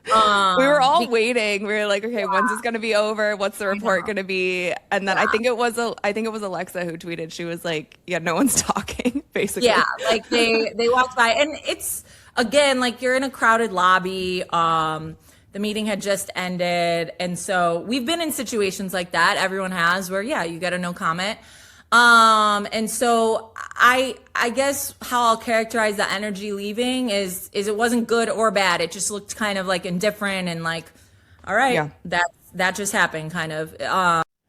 We were all waiting. We were like, okay, when's this gonna be over? What's the report gonna be? And then I think it was Alexa who tweeted. She was like, yeah, no one's talking, basically. Yeah, like they walked by, and it's again like you're in a crowded lobby. The meeting had just ended, and so we've been in situations like that. Everyone has, where yeah, you get a no comment. And so I guess how I'll characterize the energy leaving is it wasn't good or bad. It just looked kind of like indifferent and like, all right, Yeah. that just happened kind of.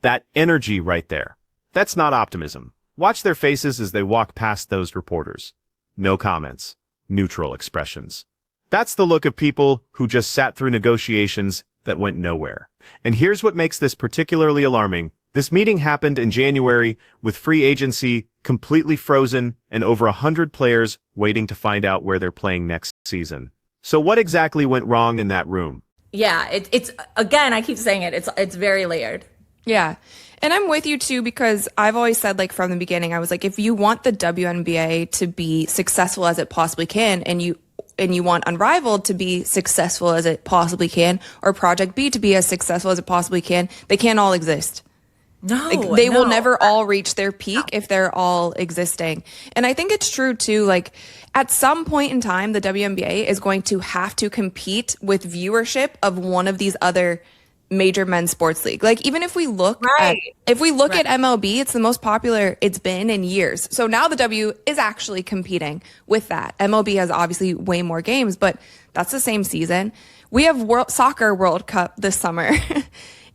That energy right there. That's not optimism. Watch their faces as they walk past those reporters. No comments. Neutral expressions. That's the look of people who just sat through negotiations that went nowhere. And here's what makes this particularly alarming. This meeting happened in January with free agency completely frozen and over 100 players waiting to find out where they're playing next season. So what exactly went wrong in that room? Yeah, it's again, I keep saying it. It's very layered. Yeah. And I'm with you too, because I've always said, like, from the beginning, I was like, if you want the WNBA to be successful as it possibly can, and you want Unrivaled to be successful as it possibly can, or Project B to be as successful as it possibly can, they can't all exist. No, Like, they will never all reach their peak if they're all existing. And I think it's true too, like, at some point in time, the WNBA is going to have to compete with viewership of one of these other major men's sports league. Like, even if we look at MLB, it's the most popular it's been in years. So now the W is actually competing with that. MLB has obviously way more games, but that's the same season. We have Soccer World Cup this summer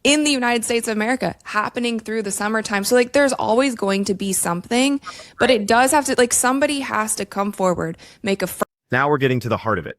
in the United States of America happening through the summertime. So, like, there's always going to be something, but it does have to, like, somebody has to come forward, make a Now we're getting to the heart of it.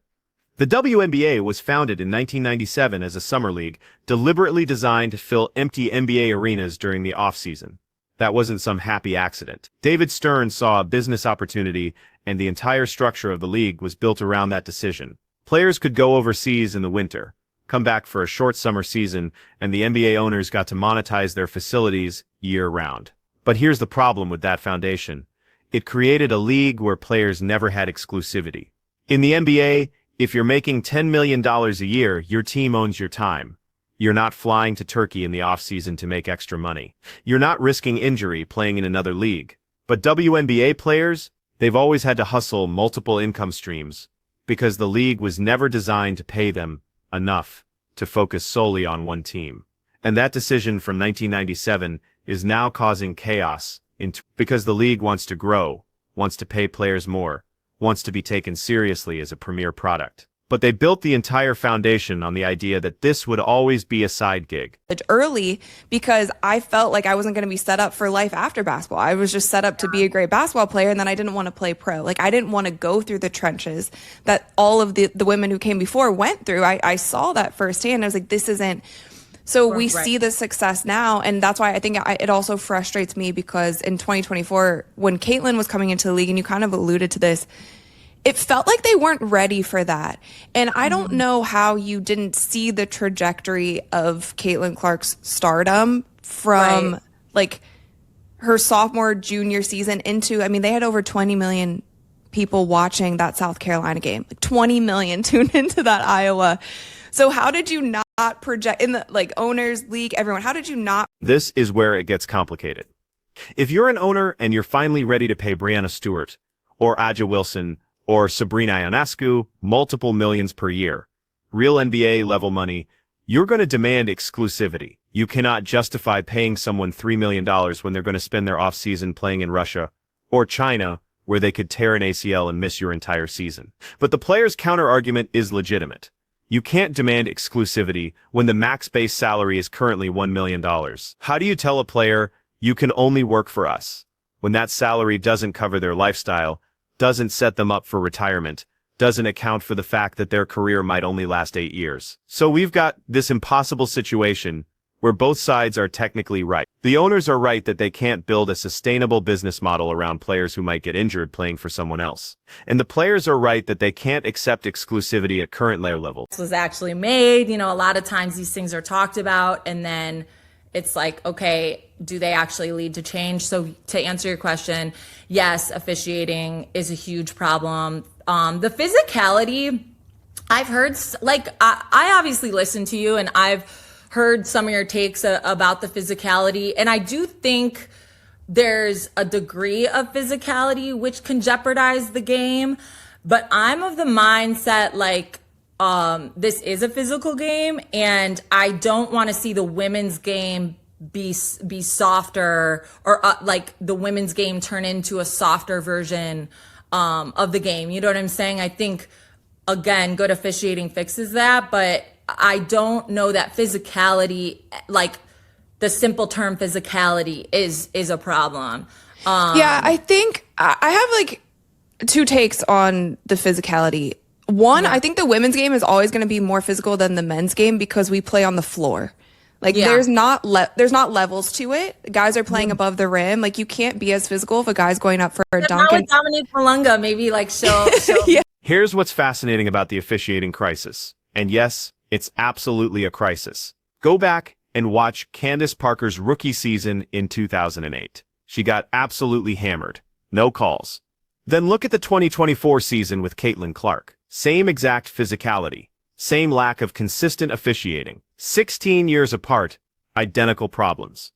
The WNBA was founded in 1997 as a summer league, deliberately designed to fill empty NBA arenas during the off-season. That wasn't some happy accident. David Stern saw a business opportunity, and the entire structure of the league was built around that decision. Players could go overseas in the winter, come back for a short summer season, and the NBA owners got to monetize their facilities year-round. But here's the problem with that foundation. It created a league where players never had exclusivity. In the NBA, if you're making $10 million a year, your team owns your time. You're not flying to Turkey in the off-season to make extra money. You're not risking injury playing in another league. But WNBA players, they've always had to hustle multiple income streams because the league was never designed to pay them enough to focus solely on one team. And that decision from 1997 is now causing chaos because the league wants to grow, wants to pay players more, wants to be taken seriously as a premier product. But they built the entire foundation on the idea that this would always be a side gig. Early, because I felt like I wasn't going to be set up for life after basketball. I was just set up to be a great basketball player, and then I didn't want to play pro. Like, I didn't want to go through the trenches that all of the women who came before went through. I saw that firsthand. I was like, this isn't. So we see the success now, and that's why I think it also frustrates me, because in 2024, when Caitlin was coming into the league, and you kind of alluded to this, it felt like they weren't ready for that. And I don't know how you didn't see the trajectory of Caitlin Clark's stardom from like her sophomore, junior season into, I mean, they had over 20 million people watching that South Carolina game, like 20 million tuned into that Iowa. So how did you not project in the like owners league, everyone, how did you not? This is where it gets complicated. If you're an owner and you're finally ready to pay Brianna Stewart or Aja Wilson or Sabrina Ionescu multiple millions per year, real NBA level money, you're going to demand exclusivity. You cannot justify paying someone $3 million when they're going to spend their off-season playing in Russia or China, where they could tear an ACL and miss your entire season. But the player's counter-argument is legitimate. You can't demand exclusivity when the max base salary is currently $1 million. How do you tell a player, you can only work for us, when that salary doesn't cover their lifestyle, doesn't set them up for retirement, doesn't account for the fact that their career might only last 8 years? So we've got this impossible situation where both sides are technically right. The owners are right that they can't build a sustainable business model around players who might get injured playing for someone else. And the players are right that they can't accept exclusivity at current layer level. This was actually made, a lot of times these things are talked about, and then it's like, okay, do they actually lead to change? So to answer your question, yes, officiating is a huge problem. The physicality I've heard, like, I obviously listen to you, and I've heard some of your takes about the physicality. And I do think there's a degree of physicality which can jeopardize the game. But I'm of the mindset, like, this is a physical game, and I don't want to see the women's game be softer, or like the women's game turn into a softer version of the game. You know what I'm saying? I think, again, good officiating fixes that, but I don't know that physicality, like the simple term physicality, is a problem. Yeah, I think I have like two takes on the physicality. One, I think the women's game is always going to be more physical than the men's game because we play on the floor. Like there's not levels to it. Guys are playing above the rim. Like you can't be as physical if a guy's going up for a dunk. Now with Dominique Malunga, maybe like she'll Yeah. Here's what's fascinating about the officiating crisis. And yes, it's absolutely a crisis. Go back and watch Candace Parker's rookie season in 2008. She got absolutely hammered. No calls. Then look at the 2024 season with Caitlin Clark. Same exact physicality. Same lack of consistent officiating. 16 years apart, identical problems.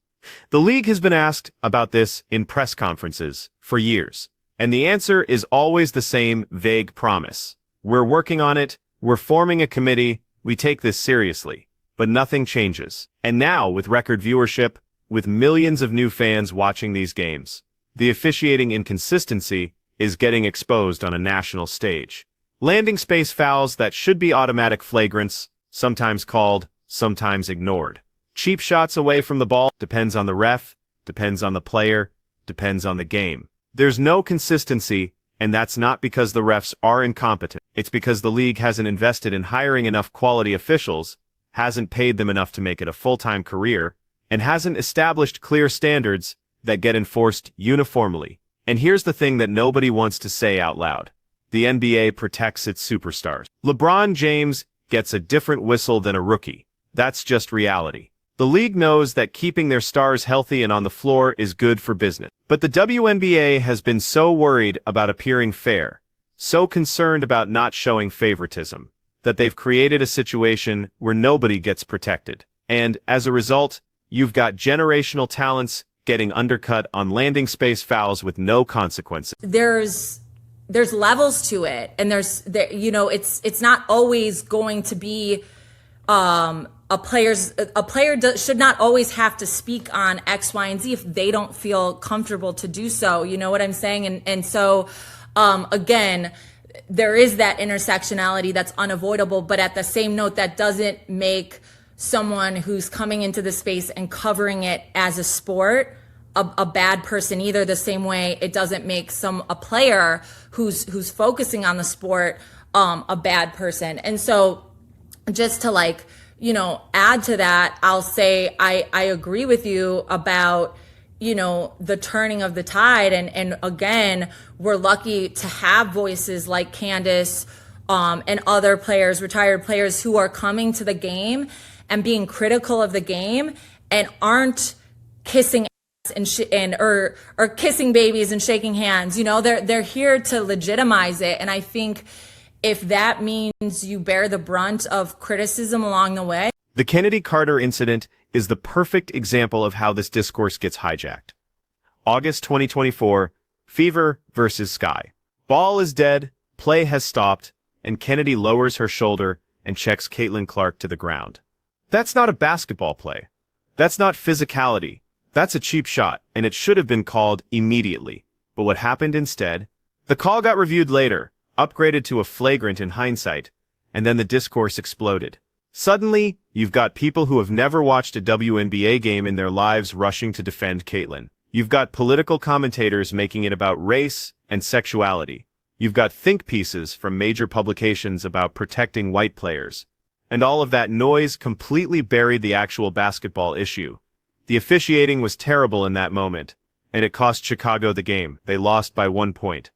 The league has been asked about this in press conferences for years, and the answer is always the same vague promise. We're working on it, we're forming a committee, we take this seriously. But nothing changes. And now, with record viewership, with millions of new fans watching these games, the officiating inconsistency is getting exposed on a national stage. Landing space fouls that should be automatic flagrants, sometimes called, sometimes ignored. Cheap shots away from the ball, depends on the ref, depends on the player, depends on the game. There's no consistency, and that's not because the refs are incompetent. It's because the league hasn't invested in hiring enough quality officials, hasn't paid them enough to make it a full-time career, and hasn't established clear standards that get enforced uniformly. And here's the thing that nobody wants to say out loud. The NBA protects its superstars. LeBron James gets a different whistle than a rookie. That's just reality. The league knows that keeping their stars healthy and on the floor is good for business. But the WNBA has been so worried about appearing fair, so concerned about not showing favoritism, that they've created a situation where nobody gets protected. And as a result, you've got generational talents getting undercut on landing space fouls with no consequences. There's levels to it, and it's not always going to be a player should not always have to speak on X, Y, and Z if they don't feel comfortable to do so. You know what I'm saying? And so again, there is that intersectionality that's unavoidable, but at the same note, that doesn't make someone who's coming into the space and covering it as a sport a bad person either. The same way it doesn't make a player who's focusing on the sport a bad person. And so just to add to that, I'll say I agree with you about the turning of the tide, and again, we're lucky to have voices like Candace and other players, retired players, who are coming to the game and being critical of the game and aren't kissing or kissing babies and shaking hands. They're here to legitimize it, and I think if that means you bear the brunt of criticism along the way. The Kennedy Carter incident is the perfect example of how this discourse gets hijacked. August 2024, Fever versus Sky. Ball is dead, play has stopped, and Kennedy lowers her shoulder and checks Caitlin Clark to the ground. That's not a basketball play. That's not physicality. That's a cheap shot, and it should have been called immediately. But what happened instead? The call got reviewed later, upgraded to a flagrant in hindsight, and then the discourse exploded. Suddenly, you've got people who have never watched a WNBA game in their lives rushing to defend Caitlin. You've got political commentators making it about race and sexuality. You've got think pieces from major publications about protecting white players. And all of that noise completely buried the actual basketball issue. The officiating was terrible in that moment, and it cost Chicago the game. They lost by 1 point.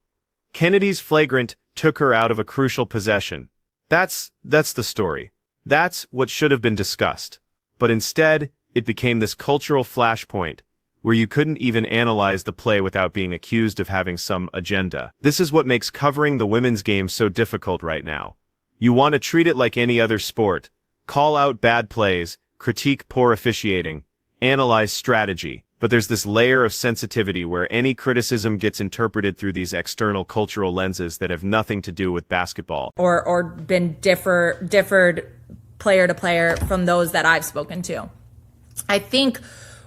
Kennedy's flagrant took her out of a crucial possession. That's the story. That's what should have been discussed. But instead, it became this cultural flashpoint where you couldn't even analyze the play without being accused of having some agenda. This is what makes covering the women's game so difficult right now. You want to treat it like any other sport. Call out bad plays, critique poor officiating, analyze strategy. But there's this layer of sensitivity where any criticism gets interpreted through these external cultural lenses that have nothing to do with basketball. Or been differed player to player from those that I've spoken to. I think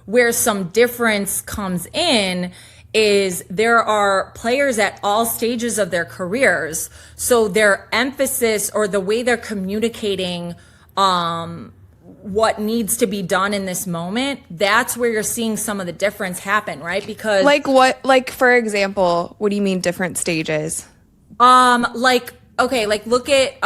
where some difference comes in is there are players at all stages of their careers. So their emphasis or the way they're communicating what needs to be done in this moment, that's where you're seeing some of the difference happen, right? Because for example, what do you mean different stages? Look at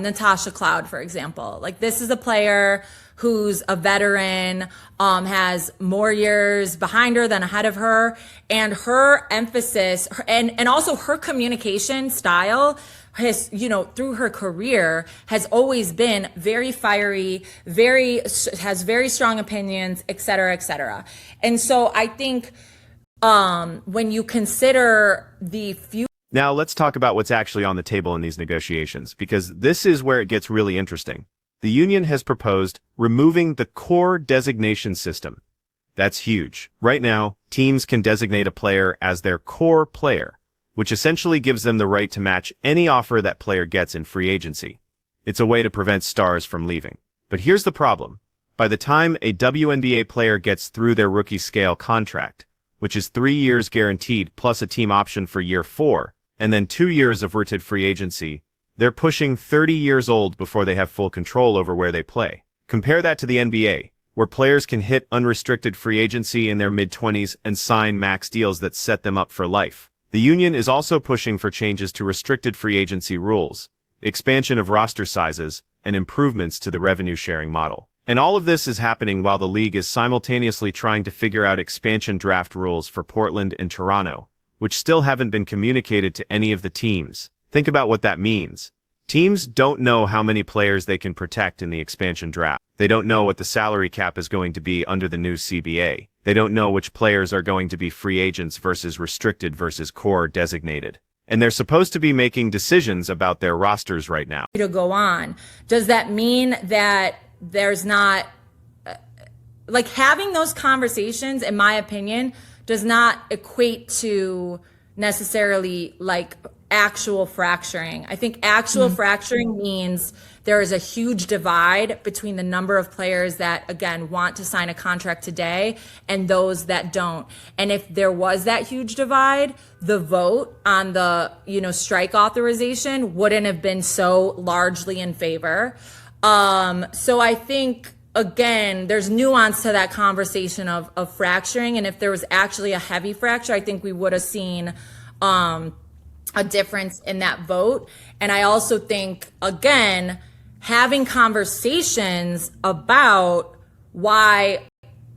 Natasha Cloud, for example. Like, this is a player who's a veteran, has more years behind her than ahead of her, and her emphasis and also her communication style has, through her career has always been very fiery, has very strong opinions, et cetera, et cetera. And so I think when you consider the future. Now let's talk about what's actually on the table in these negotiations, because this is where it gets really interesting. The union has proposed removing the core designation system. That's huge. Right now, teams can designate a player as their core player, which essentially gives them the right to match any offer that player gets in free agency. It's a way to prevent stars from leaving. But here's the problem. By the time a WNBA player gets through their rookie scale contract, which is 3 years guaranteed plus a team option for year 4, and then 2 years of rotated free agency, they're pushing 30 years old before they have full control over where they play. Compare that to the NBA, where players can hit unrestricted free agency in their mid-20s and sign max deals that set them up for life. The union is also pushing for changes to restricted free agency rules, expansion of roster sizes, and improvements to the revenue-sharing model. And all of this is happening while the league is simultaneously trying to figure out expansion draft rules for Portland and Toronto, which still haven't been communicated to any of the teams. Think about what that means. Teams don't know how many players they can protect in the expansion draft. They don't know what the salary cap is going to be under the new CBA. They don't know which players are going to be free agents versus restricted versus core designated. And they're supposed to be making decisions about their rosters right now. To go on, does that mean that there's not, having those conversations, in my opinion, does not equate to necessarily actual fracturing. I think actual fracturing means there is a huge divide between the number of players that, again, want to sign a contract today and those that don't. And if there was that huge divide, the vote on the, strike authorization wouldn't have been so largely in favor. So I think, again, there's nuance to that conversation of fracturing. And if there was actually a heavy fracture, I think we would have seen, a difference in that vote. And I also think, again, having conversations about why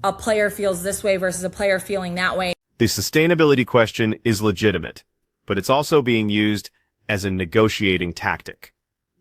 a player feels this way versus a player feeling that way. The sustainability question is legitimate, but it's also being used as a negotiating tactic.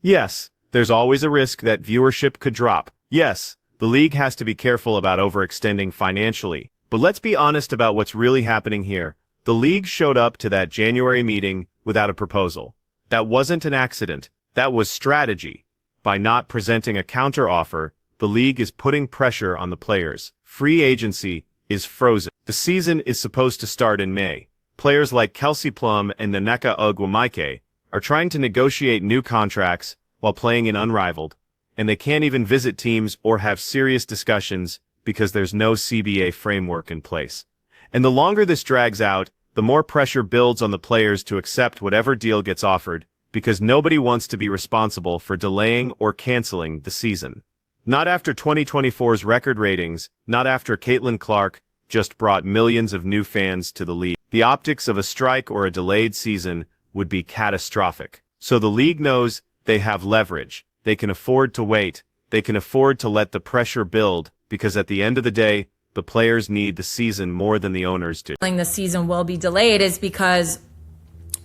Yes, there's always a risk that viewership could drop. Yes, the league has to be careful about overextending financially. But let's be honest about what's really happening here. The league showed up to that January meeting without a proposal. That wasn't an accident. That was strategy. By not presenting a counteroffer, the league is putting pressure on the players. Free agency is frozen. The season is supposed to start in May. Players like Kelsey Plum and Nneka Ogwumike are trying to negotiate new contracts while playing in Unrivaled, and they can't even visit teams or have serious discussions because there's no CBA framework in place. And the longer this drags out, the more pressure builds on the players to accept whatever deal gets offered, because nobody wants to be responsible for delaying or canceling the season. Not after 2024's record ratings, not after Caitlin Clark just brought millions of new fans to the league. The optics of a strike or a delayed season would be catastrophic. So the league knows they have leverage. They can afford to wait. They can afford to let the pressure build, because at the end of the day, the players need the season more than the owners do. The season will be delayed is because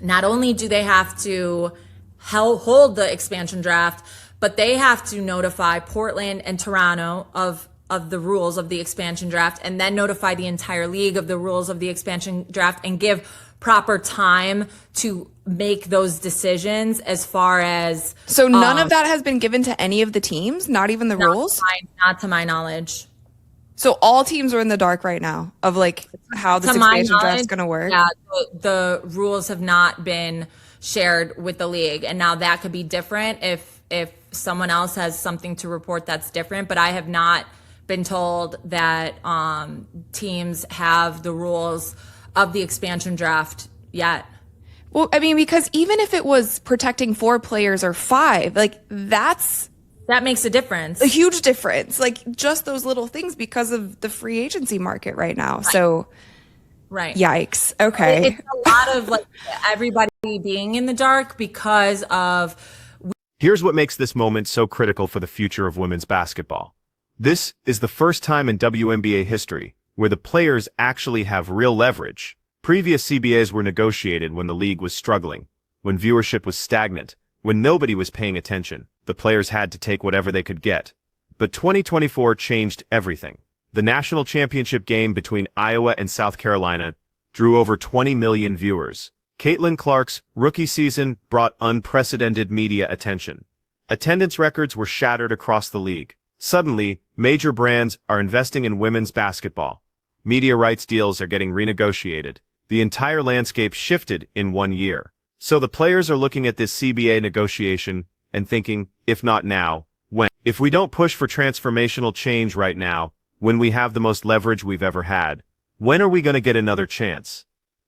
not only do they have to hold the expansion draft, but they have to notify Portland and Toronto of the rules of the expansion draft, and then notify the entire league of the rules of the expansion draft, and give proper time to make those decisions as far as. So none of that has been given to any of the teams, not even the rules? Not to my knowledge. So all teams are in the dark right now of like how this expansion draft is going to work? Yeah, the rules have not been shared with the league. And now that could be different if someone else has something to report that's different. But I have not been told that teams have the rules of the expansion draft yet. Well, I mean, because even if it was protecting 4 players or 5, like that makes a difference. A huge difference. Like just those little things because of the free agency market right now. Right. So, right. Yikes. Okay. It's a lot of like everybody being in the dark because of. Here's what makes this moment so critical for the future of women's basketball. This is the first time in WNBA history where the players actually have real leverage. Previous CBAs were negotiated when the league was struggling, when viewership was stagnant, when nobody was paying attention. The players had to take whatever they could get. But 2024 changed everything. The national championship game between Iowa and South Carolina drew over 20 million viewers. Caitlin Clark's rookie season brought unprecedented media attention. Attendance records were shattered across the league. Suddenly, major brands are investing in women's basketball. Media rights deals are getting renegotiated. The entire landscape shifted in 1 year. So the players are looking at this CBA negotiation and thinking, if not now, when? If we don't push for transformational change right now, when we have the most leverage we've ever had, when are we going to get another chance?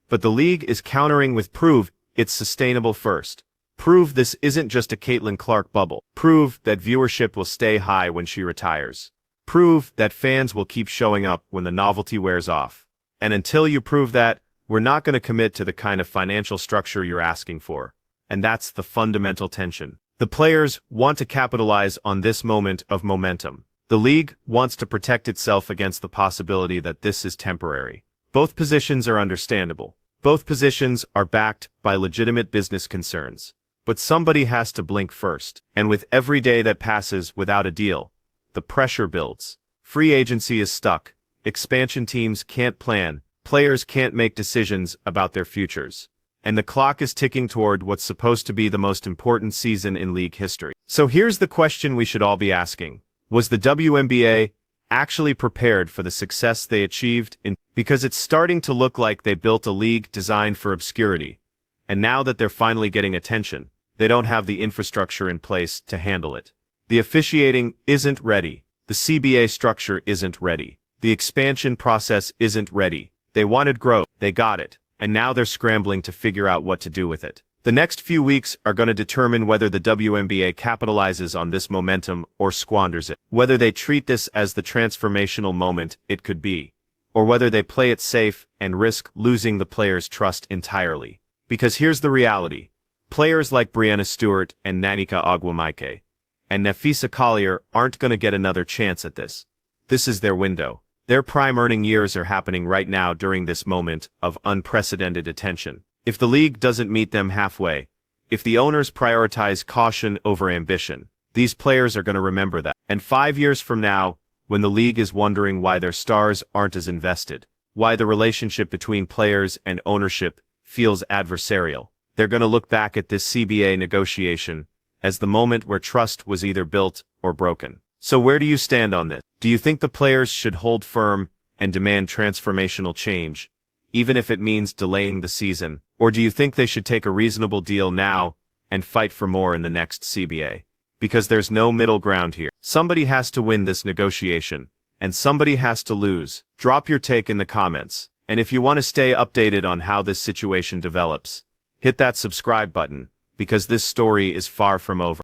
But the league is countering with prove it's sustainable first. Prove this isn't just a Caitlin Clark bubble. Prove that viewership will stay high when she retires. Prove that fans will keep showing up when the novelty wears off. And until you prove that, we're not going to commit to the kind of financial structure you're asking for. And that's the fundamental tension. The players want to capitalize on this moment of momentum. The league wants to protect itself against the possibility that this is temporary. Both positions are understandable. Both positions are backed by legitimate business concerns. But somebody has to blink first. And with every day that passes without a deal, the pressure builds. Free agency is stuck. Expansion teams can't plan. Players can't make decisions about their futures. And the clock is ticking toward what's supposed to be the most important season in league history. So here's the question we should all be asking. Was the WNBA actually prepared for the success they achieved? Because it's starting to look like they built a league designed for obscurity. And now that they're finally getting attention, they don't have the infrastructure in place to handle it. The officiating isn't ready. The CBA structure isn't ready. The expansion process isn't ready. They wanted growth. They got it. And now they're scrambling to figure out what to do with it. The next few weeks are going to determine whether the WNBA capitalizes on this momentum or squanders it. Whether they treat this as the transformational moment it could be, or whether they play it safe and risk losing the players' trust entirely. Because here's the reality. Players like Breanna Stewart and Nneka Ogwumike and Napheesa Collier aren't going to get another chance at this. This is their window. Their prime earning years are happening right now during this moment of unprecedented attention. If the league doesn't meet them halfway, if the owners prioritize caution over ambition, these players are going to remember that. And 5 years from now, when the league is wondering why their stars aren't as invested, why the relationship between players and ownership feels adversarial, they're going to look back at this CBA negotiation as the moment where trust was either built or broken. So where do you stand on this? Do you think the players should hold firm and demand transformational change, even if it means delaying the season? Or do you think they should take a reasonable deal now and fight for more in the next CBA? Because there's no middle ground here. Somebody has to win this negotiation, and somebody has to lose. Drop your take in the comments. And if you want to stay updated on how this situation develops, hit that subscribe button, because this story is far from over.